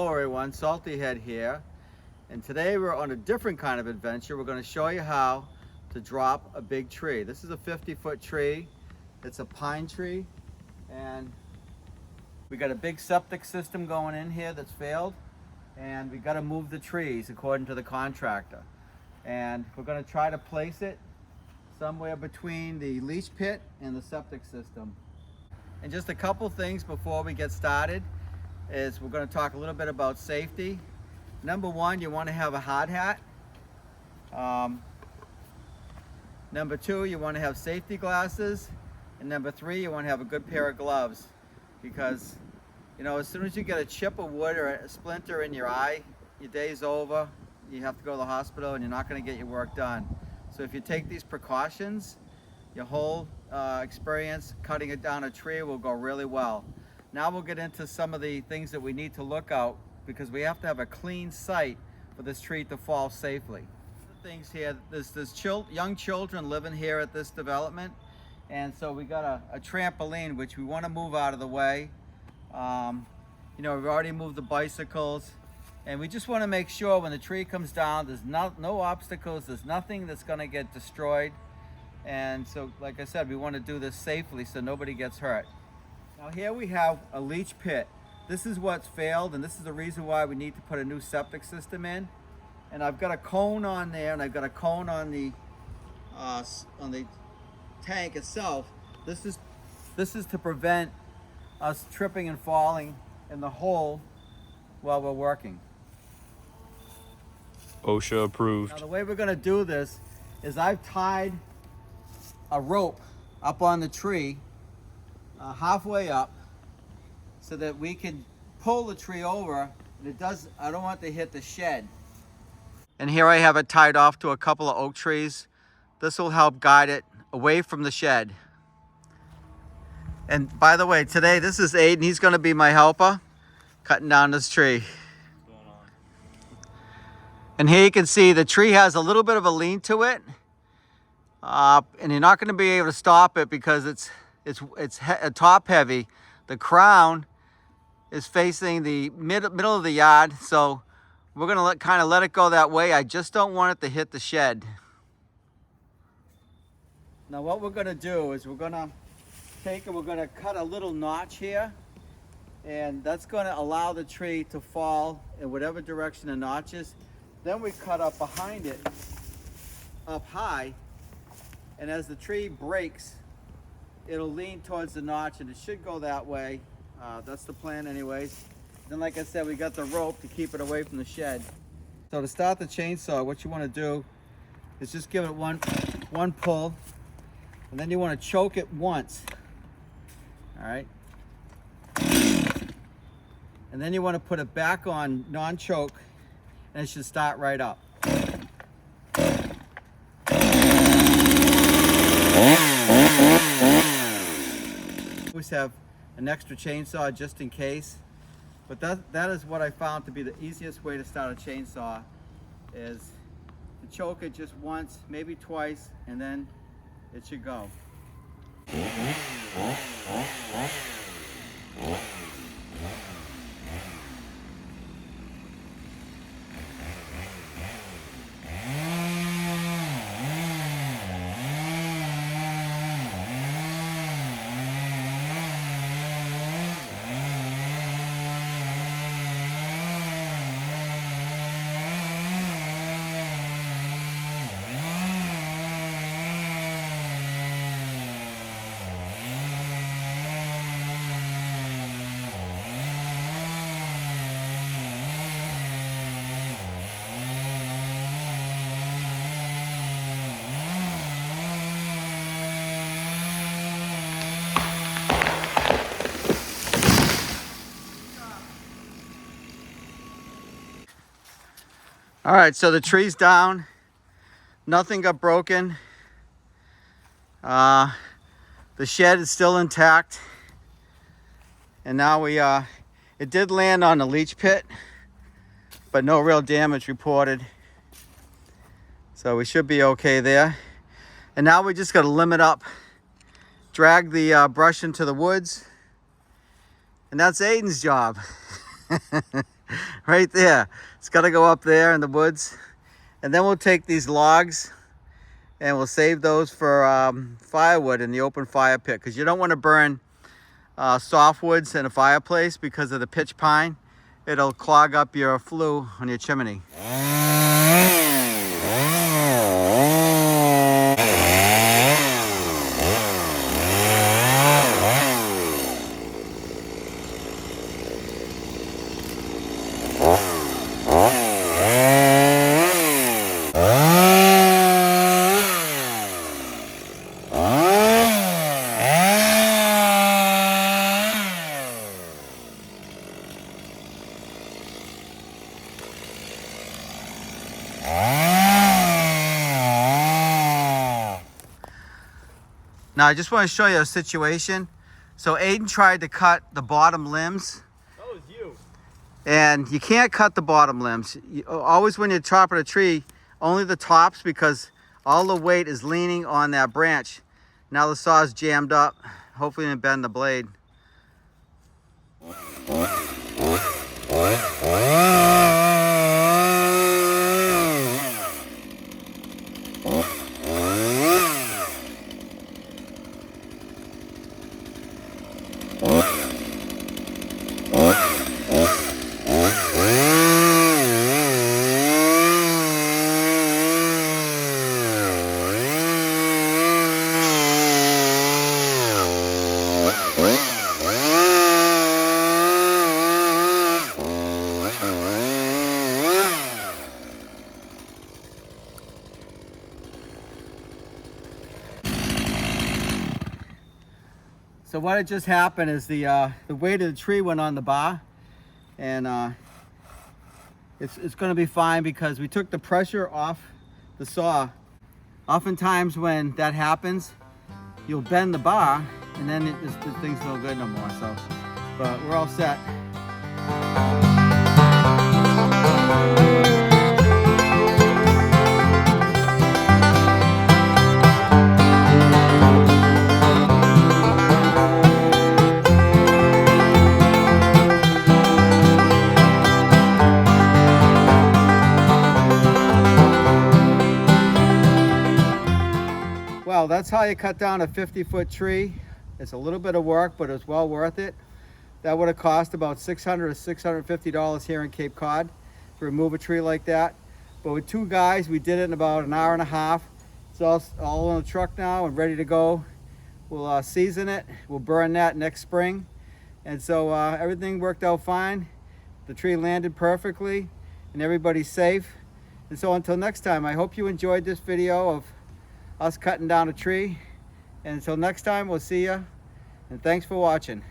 Hello everyone, Saltyhead here, and today we're on a different kind of adventure. We're going to show you how to drop a big tree. This is a 50-foot tree. It's a pine tree, and we got a big septic system going in here that's failed, and we got to move the trees according to the contractor. And we're going to try to place it somewhere between the leach pit and the septic system. And just a couple things before we get started is we're going to talk a little bit about safety. Number one, you want to have a hard hat. Number two, you want to have safety glasses. And number three, you want to have a good pair of gloves, because as soon as you get a chip of wood or a splinter in your eye, your day's over. You have to go to the hospital and you're not going to get your work done. So if you take these precautions, your whole experience cutting it down a tree will go really well. Now we'll get into some of the things that we need to look out, because we have to have a clean site for this tree to fall safely. The things here, there's young children living here at this development, and so we got a trampoline which we want to move out of the way. We've already moved the bicycles, and we just want to make sure when the tree comes down, there's no obstacles, there's nothing that's going to get destroyed. And so, like I said, we want to do this safely so nobody gets hurt. Now here we have a leach pit. This is what's failed, and this is the reason why we need to put a new septic system in. And I've got a cone on there, and I've got a cone on the tank itself. This is to prevent us tripping and falling in the hole while we're working. OSHA approved. Now the way we're going to do this is I've tied a rope up on the tree halfway up so that we can pull the tree over, and I don't want it to hit the shed. And here I have it tied off to a couple of oak trees. This will help guide it away from the shed. And by the way, today this is Aiden. He's going to be my helper cutting down this tree. And here you can see the tree has a little bit of a lean to it, and you're not going to be able to stop it because it's top heavy. The crown is facing the middle of the yard, so we're going to kind of let it go that way. I just don't want it to hit the shed. Now what we're going to do is we're going to cut a little notch here, and that's going to allow the tree to fall in whatever direction the notch is. Then we cut up behind it, up high, and as the tree breaks, it'll lean towards the notch, and it should go that way. That's the plan anyways. Then like I said, we got the rope to keep it away from the shed. So to start the chainsaw, what you want to do is just give it one pull, and then you want to choke it once. All right. And then you want to put it back on non-choke, and it should start right up. Always have an extra chainsaw just in case, but that is what I found to be the easiest way to start a chainsaw, is to choke it just once, maybe twice, and then it should go. All right, so the tree's down. Nothing got broken. The shed is still intact. And now it did land on the leach pit, but no real damage reported. So we should be okay there. And now we just got to limit up, drag the brush into the woods, and that's Aiden's job. right there. It's got to go up there in the woods. And then we'll take these logs and we'll save those for firewood in the open fire pit, because you don't want to burn softwoods in a fireplace because of the pitch pine. It'll clog up your flue on your chimney. Now I just want to show you a situation. So Aiden tried to cut the bottom limbs. That was you. And you can't cut the bottom limbs. Always when you're chopping a tree, only the tops, because all the weight is leaning on that branch. Now the saw's jammed up. Hopefully it didn't bend the blade. So what had just happened is the weight of the tree went on the bar, and it's going to be fine because we took the pressure off the saw. Oftentimes when that happens, you'll bend the bar, and then the thing's no good no more. So, but we're all set. Well, that's how you cut down a 50-foot tree. It's a little bit of work, but it's well worth it. That would have cost about $600 or $650 here in Cape Cod to remove a tree like that. But with two guys, we did it in about an hour and a half. It's all in the truck now and ready to go. We'll season it. We'll burn that next spring. And so everything worked out fine. The tree landed perfectly and everybody's safe. And so until next time, I hope you enjoyed this video of us cutting down a tree. And until next time, we'll see you. And thanks for watching.